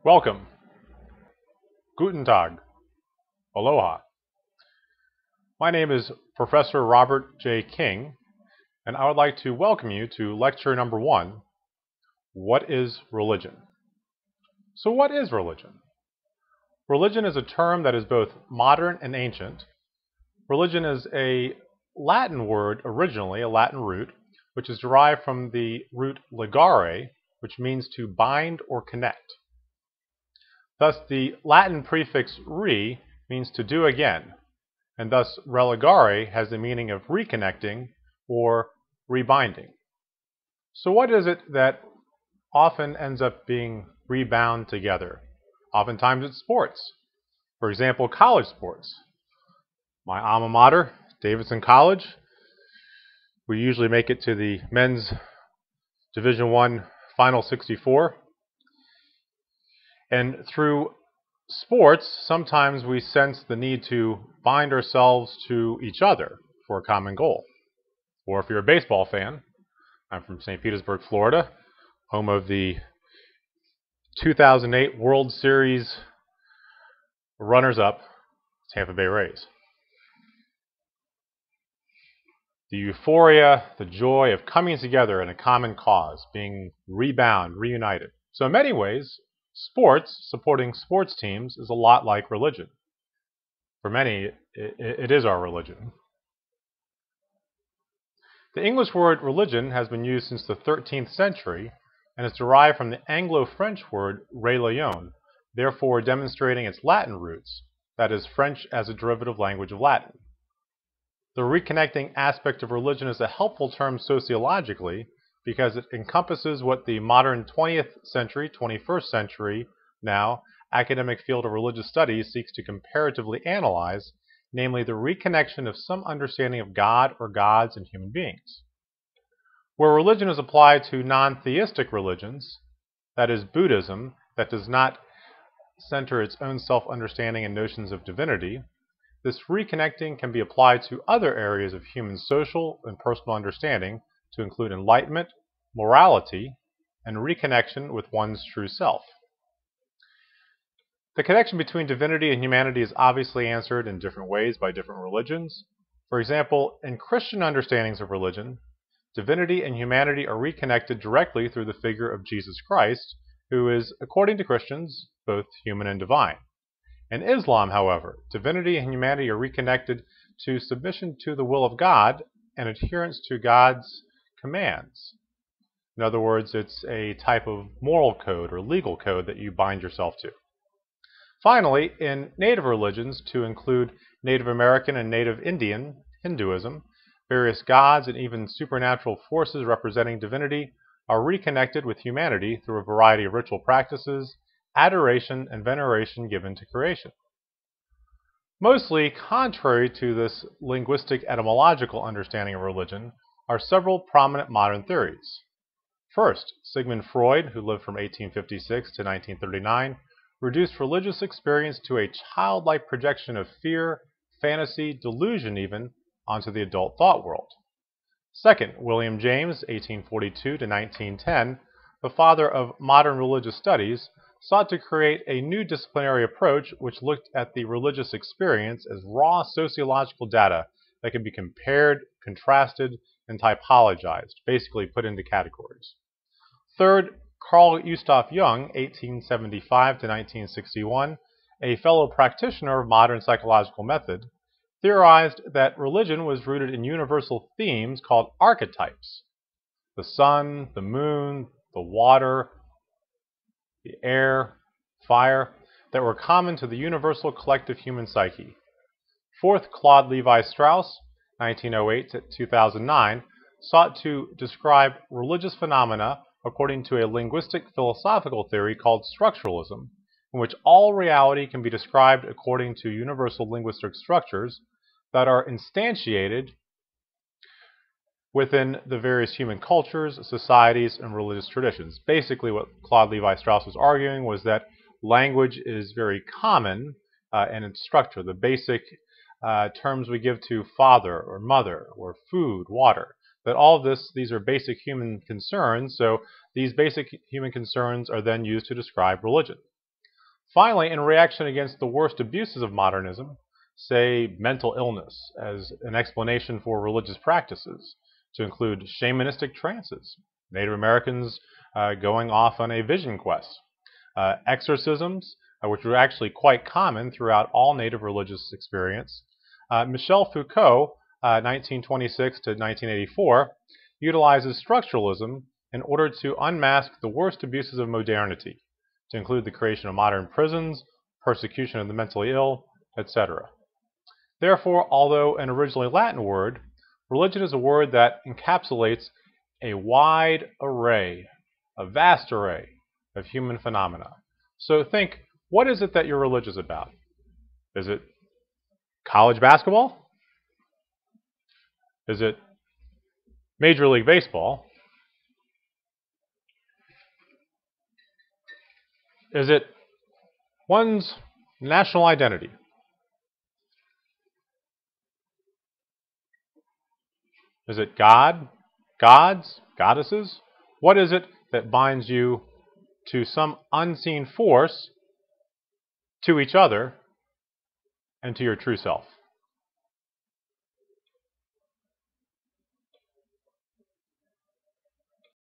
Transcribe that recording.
Welcome. Guten Tag. Aloha. My name is Professor Robert J. King, and I would like to welcome you to lecture number 1, What is Religion? So what is religion? Religion is a term that is both modern and ancient. Religion is a Latin word originally, a Latin root, which is derived from the root ligare, which means to bind or connect. Thus, the Latin prefix re means to do again, and thus religare has the meaning of reconnecting or rebinding. So what is it that often ends up being rebound together? Oftentimes it's sports. For example, college sports. My alma mater, Davidson College, we usually make it to the men's Division I Final 64. And through sports, sometimes we sense the need to bind ourselves to each other for a common goal. Or if you're a baseball fan, I'm from St. Petersburg, Florida, home of the 2008 World Series runners-up, Tampa Bay Rays. The euphoria, the joy of coming together in a common cause, being reunited. So in many ways, sports, supporting sports teams, is a lot like religion. For many, it is our religion. The English word religion has been used since the 13th century and is derived from the Anglo-French word religion, therefore demonstrating its Latin roots, that is, French as a derivative language of Latin. The reconnecting aspect of religion is a helpful term sociologically because it encompasses what the modern 20th century, 21st century now, academic field of religious studies seeks to comparatively analyze, namely the reconnection of some understanding of God or gods and human beings. Where religion is applied to non-theistic religions, that is Buddhism, that does not center its own self-understanding and notions of divinity, this reconnecting can be applied to other areas of human social and personal understanding to include enlightenment, morality, and reconnection with one's true self. The connection between divinity and humanity is obviously answered in different ways by different religions. For example, in Christian understandings of religion, divinity and humanity are reconnected directly through the figure of Jesus Christ, who is, according to Christians, both human and divine. In Islam, however, divinity and humanity are reconnected to submission to the will of God and adherence to God's commands. In other words, it's a type of moral code or legal code that you bind yourself to. Finally, in native religions, to include Native American and Native Indian Hinduism, various gods and even supernatural forces representing divinity are reconnected with humanity through a variety of ritual practices, adoration, and veneration given to creation. Mostly contrary to this linguistic etymological understanding of religion are several prominent modern theories. First, Sigmund Freud, who lived from 1856 to 1939, reduced religious experience to a childlike projection of fear, fantasy, delusion even, onto the adult thought world. Second, William James, 1842 to 1910, the father of modern religious studies, sought to create a new disciplinary approach which looked at the religious experience as raw sociological data that could be compared, contrasted, and typologized, basically put into categories. Third, Carl Gustav Jung, 1875 to 1961, a fellow practitioner of modern psychological method, theorized that religion was rooted in universal themes called archetypes: the sun, the moon, the water, the air, fire, that were common to the universal collective human psyche. Fourth, Claude Levi-Strauss, 1908 to 2009, sought to describe religious phenomena according to a linguistic philosophical theory called structuralism, in which all reality can be described according to universal linguistic structures that are instantiated within the various human cultures, societies, and religious traditions. Basically, what Claude Levi-Strauss was arguing was that language is very common in its structure. The basic terms we give to father or mother or food, water, that all of these are basic human concerns, so these basic human concerns are then used to describe religion. Finally, in reaction against the worst abuses of modernism, say mental illness as an explanation for religious practices, to include shamanistic trances, Native Americans going off on a vision quest, exorcisms, which were actually quite common throughout all Native religious experience. Michel Foucault, 1926 to 1984, utilizes structuralism in order to unmask the worst abuses of modernity, to include the creation of modern prisons, persecution of the mentally ill, etc. Therefore, although an originally Latin word, religion is a word that encapsulates a wide array, a vast array of human phenomena. So think, what is it that you're religious about? Is it college basketball? Is it Major League Baseball? Is it one's national identity? Is it God, gods, goddesses? What is it that binds you to some unseen force, to each other, and to your true self?